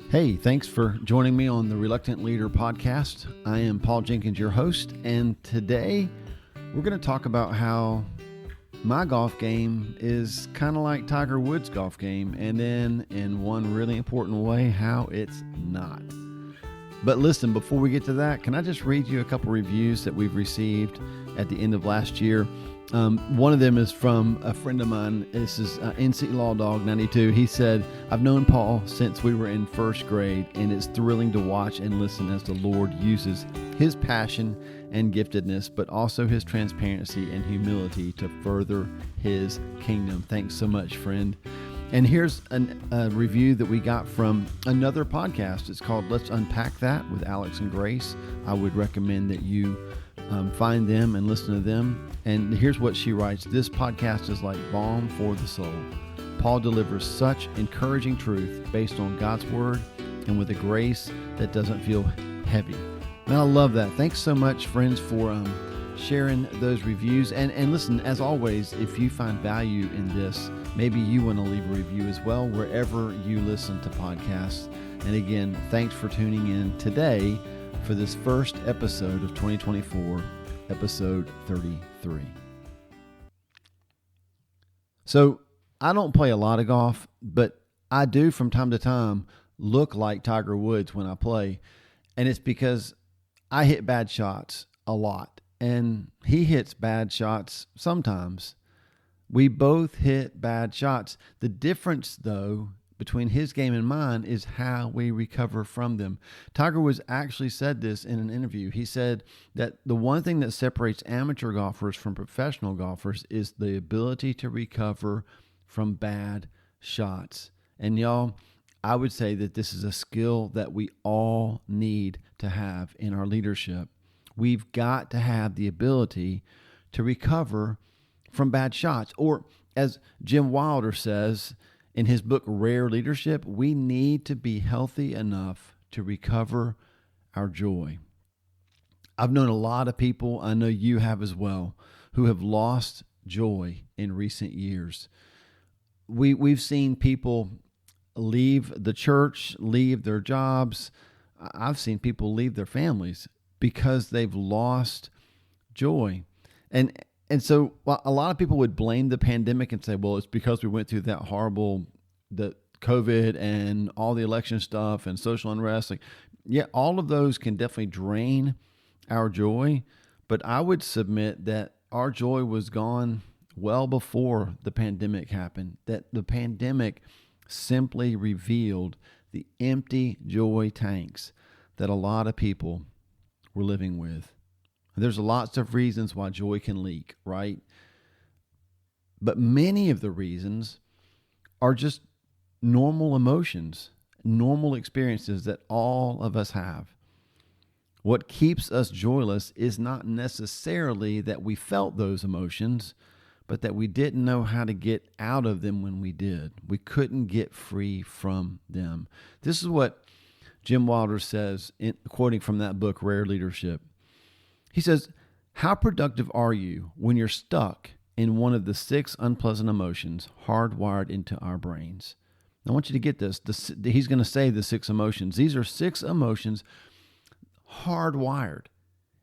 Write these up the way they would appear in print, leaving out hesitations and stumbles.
Hey, thanks for joining me on the Reluctant Leader podcast. I am Paul Jenkins, your host, and today we're going to talk about how my golf game is kind of like Tiger Woods' golf game, and then in one really important way, how it's not. But listen, before we get to that, can I just read you a couple reviews that we've received at the end of last year? One of them is from a friend of mine. This is NC Law Dog 92. He said, "I've known Paul since we were in first grade, and it's thrilling to watch and listen as the Lord uses his passion and giftedness, but also his transparency and humility to further his kingdom." Thanks so much, friend. And here's a review that we got from another podcast. It's called Let's Unpack That with Alex and Grace. I would recommend that you find them and listen to them. And here's what she writes. "This podcast is like balm for the soul. Paul delivers such encouraging truth based on God's word and with a grace that doesn't feel heavy." And I love that. Thanks so much, friends, for sharing those reviews. And listen, as always, if you find value in this, maybe you want to leave a review as well, wherever you listen to podcasts. And again, thanks for tuning in today for this first episode of 2024, episode 33. So I don't play a lot of golf, but I do from time to time look like Tiger Woods when I play. And it's because I hit bad shots a lot, and he hits bad shots sometimes. We both hit bad shots. The difference, though, between his game and mine is how we recover from them. Tiger Woods actually said this in an interview. He said that the one thing that separates amateur golfers from professional golfers is the ability to recover from bad shots. And y'all, I would say that this is a skill that we all need to have in our leadership. We've got to have the ability to recover from bad shots. Or as Jim Wilder says in his book, Rare Leadership, we need to be healthy enough to recover our joy. I've known a lot of people, I know you have as well, who have lost joy in recent years. We've seen people leave the church, leave their jobs. I've seen people leave their families because they've lost joy. And so a lot of people would blame the pandemic and say, well, it's because we went through that horrible, the COVID and all the election stuff and social unrest. Like, yeah, all of those can definitely drain our joy. But I would submit that our joy was gone well before the pandemic happened, that the pandemic simply revealed the empty joy tanks that a lot of people were living with. There's lots of reasons why joy can leak, right? But many of the reasons are just normal emotions, normal experiences that all of us have. What keeps us joyless is not necessarily that we felt those emotions, but that we didn't know how to get out of them when we did. We couldn't get free from them. This is what Jim Wilder says, quoting from that book, Rare Leadership. He says, "How productive are you when you're stuck in one of the 6 unpleasant emotions hardwired into our brains?" I want you to get this. He's going to say the 6 emotions. These are 6 emotions hardwired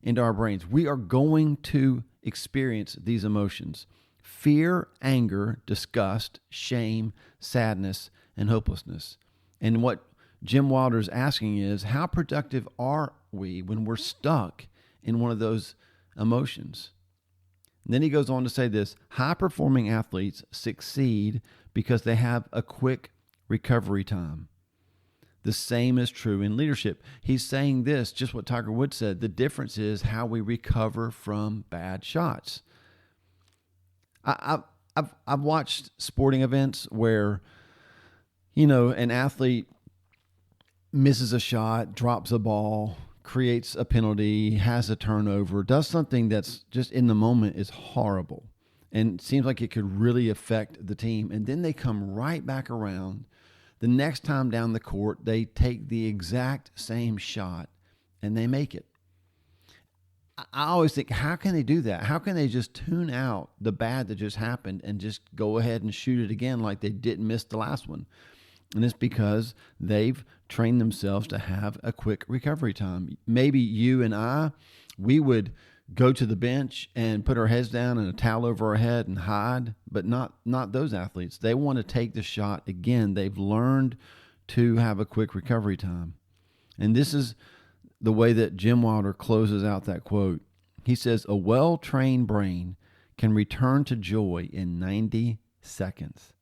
into our brains. We are going to experience these emotions: fear, anger, disgust, shame, sadness, and hopelessness. And what Jim Wilder is asking is, how productive are we when we're stuck in one of those emotions? And then he goes on to say this: high-performing athletes succeed because they have a quick recovery time. The same is true in leadership. He's saying this, just what Tiger Woods said. The difference is how we recover from bad shots. I've watched sporting events where, an athlete misses a shot, drops a ball, creates a penalty, has a turnover, does something that's just in the moment is horrible and seems like it could really affect the team. And then they come right back around. The next time down the court, they take the exact same shot and they make it. I always think, how can they do that? How can they just tune out the bad that just happened and just go ahead and shoot it again like they didn't miss the last one? And it's because they've trained themselves to have a quick recovery time. Maybe you and we would go to the bench and put our heads down and a towel over our head and hide, but not those athletes. They want to take the shot again. They've learned to have a quick recovery time. And this is the way that Jim Wilder closes out that quote. He says, "A well-trained brain can return to joy in 90 seconds.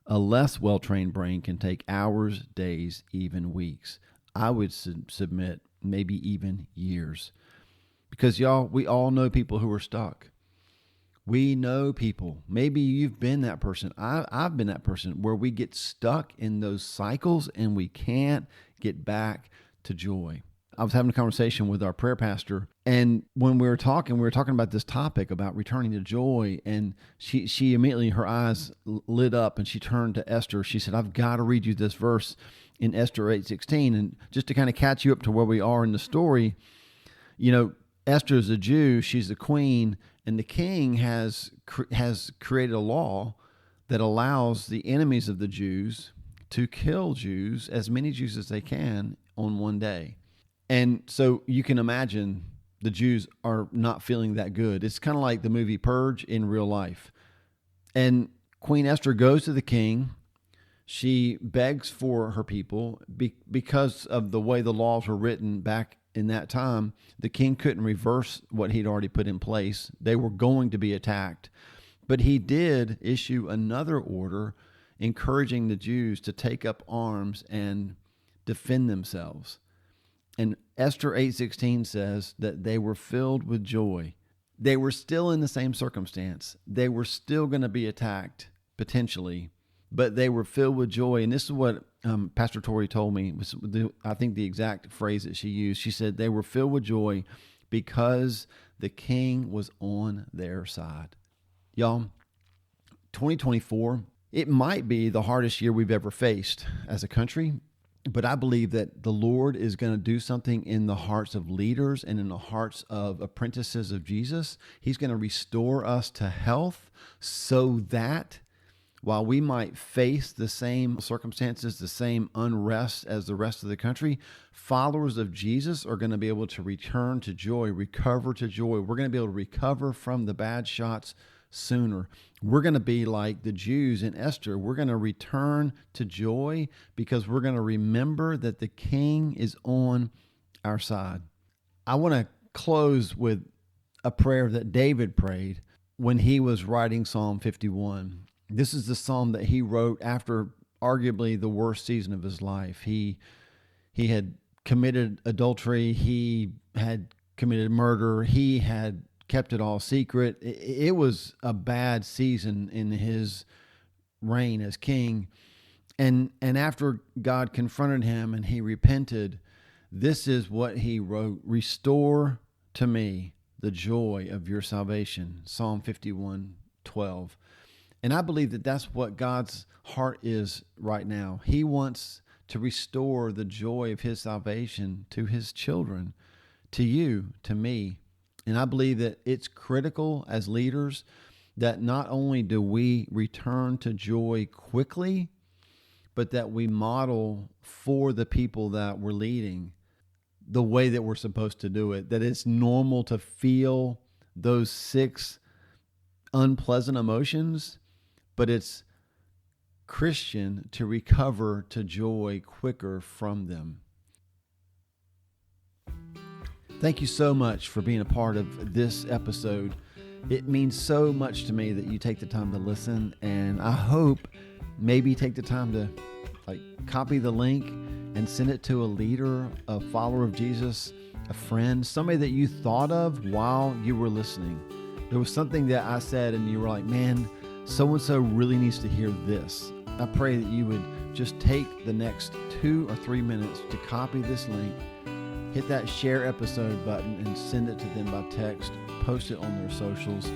A less well-trained brain can take hours, days, even weeks." I would submit maybe even years. Because y'all, we all know people who are stuck. We know people. Maybe you've been that person. I've been that person where we get stuck in those cycles and we can't get back to joy. I was having a conversation with our prayer pastor, and when we were talking about this topic about returning to joy, and she immediately, her eyes lit up and she turned to Esther. She said, "I've got to read you this verse in Esther 8:16." And just to kind of catch you up to where we are in the story, Esther is a Jew, she's the queen, and the king has created a law that allows the enemies of the Jews to kill Jews, as many Jews as they can, on one day. And so you can imagine the Jews are not feeling that good. It's kind of like the movie Purge in real life. And Queen Esther goes to the king. She begs for her people because of the way the laws were written back in that time. The king couldn't reverse what he'd already put in place. They were going to be attacked. But he did issue another order encouraging the Jews to take up arms and defend themselves. And Esther 8:16 says that they were filled with joy. They were still in the same circumstance. They were still going to be attacked, potentially, but they were filled with joy. And this is what Pastor Tori told me. I think the exact phrase that she used. She said they were filled with joy because the king was on their side. Y'all, 2024, it might be the hardest year we've ever faced as a country. But I believe that the Lord is going to do something in the hearts of leaders and in the hearts of apprentices of Jesus. He's going to restore us to health so that while we might face the same circumstances, the same unrest as the rest of the country, followers of Jesus are going to be able to return to joy, recover to joy. We're going to be able to recover from the bad shots sooner. We're going to be like the Jews in Esther. We're going to return to joy because we're going to remember that the King is on our side. I want to close with a prayer that David prayed when he was writing Psalm 51. This is the psalm that he wrote after arguably the worst season of his life. He had committed adultery. He had committed murder. He had kept it all secret. It was a bad season in his reign as king. And after God confronted him and he repented, this is what he wrote: "Restore to me the joy of your salvation." Psalm 51:12. And I believe that that's what God's heart is right now. He wants to restore the joy of his salvation to his children, to you, to me. And I believe that it's critical as leaders that not only do we return to joy quickly, but that we model for the people that we're leading the way that we're supposed to do it, that it's normal to feel those 6 unpleasant emotions, but it's Christian to recover to joy quicker from them. Thank you so much for being a part of this episode. It means so much to me that you take the time to listen, and I hope maybe take the time to copy the link and send it to a leader, a follower of Jesus, a friend, somebody that you thought of while you were listening. There was something that I said and you were like, man, so-and-so really needs to hear this. I pray that you would just take the next 2 or 3 minutes to copy this link, hit that share episode button and send it to them by text, post it on their socials.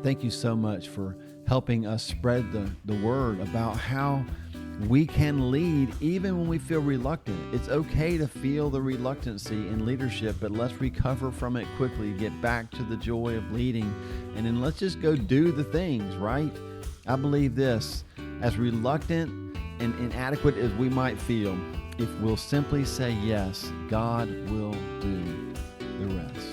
Thank you so much for helping us spread the word about how we can lead even when we feel reluctant. It's okay to feel the reluctancy in leadership, but let's recover from it quickly, get back to the joy of leading, and then let's just go do the things, right? I believe this, as reluctant and inadequate as we might feel, if we'll simply say yes, God will do the rest.